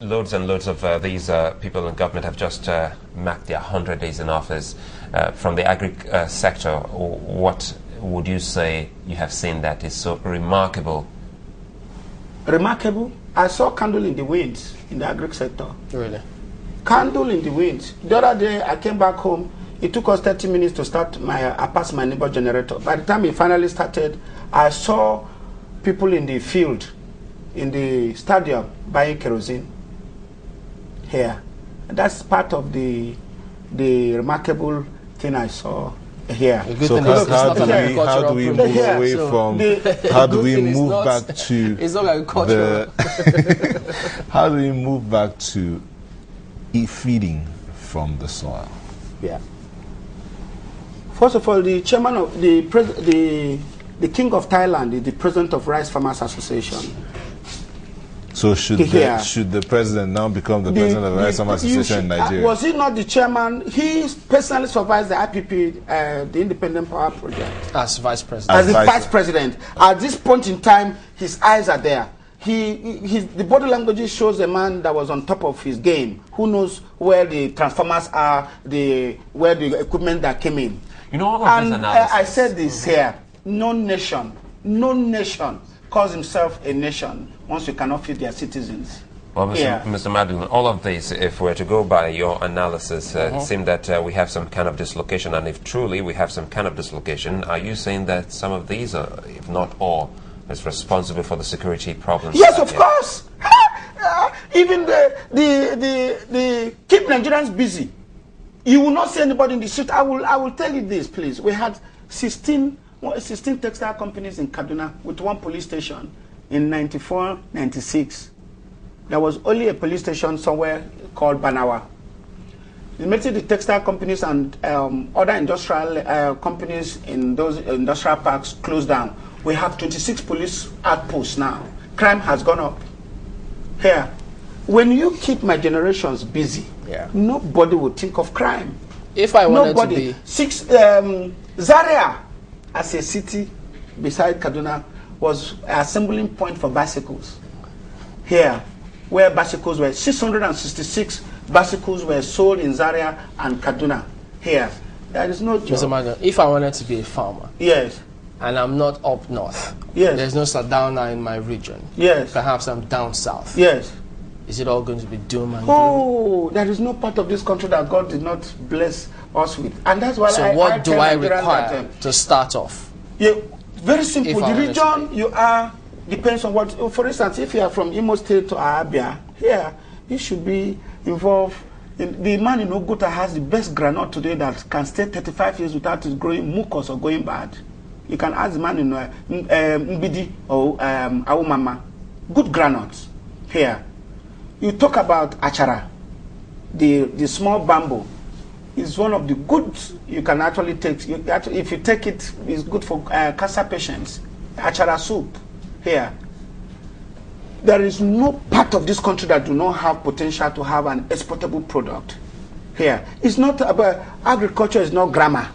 Loads and loads of these people in government have just marked their 100 days in office. From the agri sector, what would you say you have seen that is so remarkable? Remarkable? I saw candle in the wind in the agri sector. Really? Candle in the wind. The other day I came back home. It took us 30 minutes to start I passed my neighbor generator. By the time it finally started, I saw people in the field, in the stadium, buying kerosene here. And that's part of the remarkable thing I saw here. So how do we move away from? How do we move back to? It's not agricultural. How do we move back to feeding from the soil? Yeah. First of all, the chairman of the king of Thailand is the president of Rice Farmers Association. So should the president now become the president of the Rice Farmers Association in Nigeria? Was he not the chairman? He personally supervised the IPP, the Independent Power Project. As vice president. As the vice president. At this point in time, his eyes are there. The body language shows a man that was on top of his game. Who knows where the transformers are, where the equipment that came in. You know, all of this analysis. I said this here. No nation calls himself a nation once you cannot feed their citizens. Well, Mr. Madlion, all of this, if we're to go by your analysis, it seems that we have some kind of dislocation. And if truly we have some kind of dislocation, are you saying that some of these, if not all, is responsible for the security problems? Yes, of course. Even the keep Nigerians busy. You will not see anybody in the street. I will tell you this, please. We had 16 textile companies in Kaduna with one police station in 94, 96. There was only a police station somewhere called Banawa. The textile companies and other industrial companies in those industrial parks closed down. We have 26 police outposts now. Crime has gone up. Here, when you keep my generations busy, nobody would think of crime. If I wanted to be... Zaria, as a city beside Kaduna, was an assembling point for bicycles. Here, where bicycles were, 666 bicycles were sold in Zaria and Kaduna. Here, there is no job. Mr. Madlion, if I wanted to be a farmer, yes, and I'm not up north, yes, there's no Sadauna in my region, yes, perhaps I'm down south, yes, is it all going to be doom and gloom? Oh, there is no part of this country that God did not bless us with, and that's why. So what do I require to start off? Yeah, very simple. The region you are depends on what. For instance, if you are from Imo State to Abia, here you should be involved. The man in Oguta has the best granite today that can stay 35 years without it growing mucus or going bad. You can ask the man in Mbidi or Awumama. Good granules here. You talk about achara, the small bamboo. Is one of the goods you can actually take. If you take it, it's good for cancer patients. Achara soup here. There is no part of this country that do not have potential to have an exportable product. Here, it's not about agriculture. Is not grammar.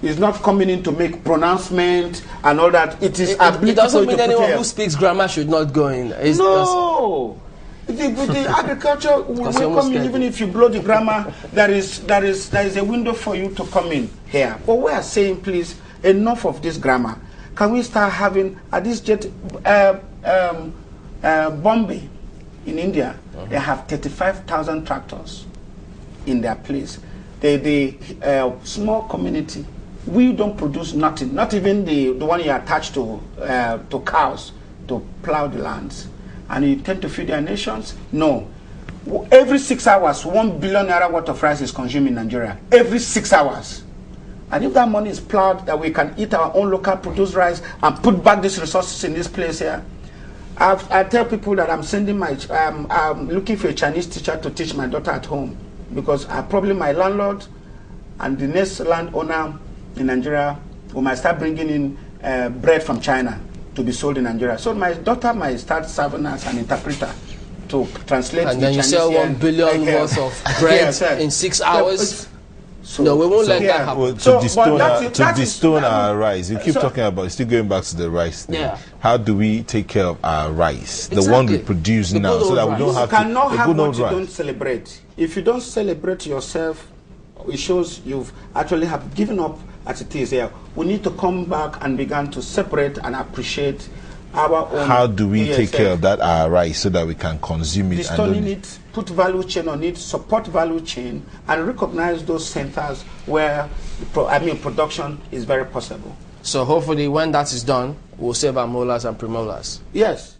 It's not coming in to make pronouncement and all that. It is ability. It doesn't mean anyone who speaks grammar should not go in. No. The agriculture will welcome you even if you blow the grammar. There is a window for you to come in here. But we are saying, please, enough of this grammar. Can we start having at this Bombay in India? They have 35,000 tractors in their place. The small community. We don't produce nothing. Not even the one you attach to cows to plow the lands. And you tend to feed their nations? No. Every 6 hours, 1 billion naira worth of rice is consumed in Nigeria. Every 6 hours. And if that money is plowed, that we can eat our own local produced rice and put back these resources in this place here. I tell people that I'm looking for a Chinese teacher to teach my daughter at home. Because probably my landlord and the next landowner in Nigeria will might start bringing in bread from China to be sold in Nigeria. So my daughter might start serving as an interpreter to translate. And then you sell 1 billion worth of bread in 6 hours. So, no, we won't let that happen. Well, to destone our rice, you keep talking about, still going back to the rice thing. Yeah. How do we take care of our rice, Exactly. the one we produce now, so that we don't have to... You cannot have what you rice. don't celebrate. If you don't celebrate yourself, it shows you've actually have given up as it is here. We need to come back and begin to separate and appreciate our own. How do we take care of that our rice so that we can consume it? Destoning it, put value chain on it, support value chain, and recognize those centers where production is very possible. So hopefully when that is done, we'll save our molars and premolars. Yes.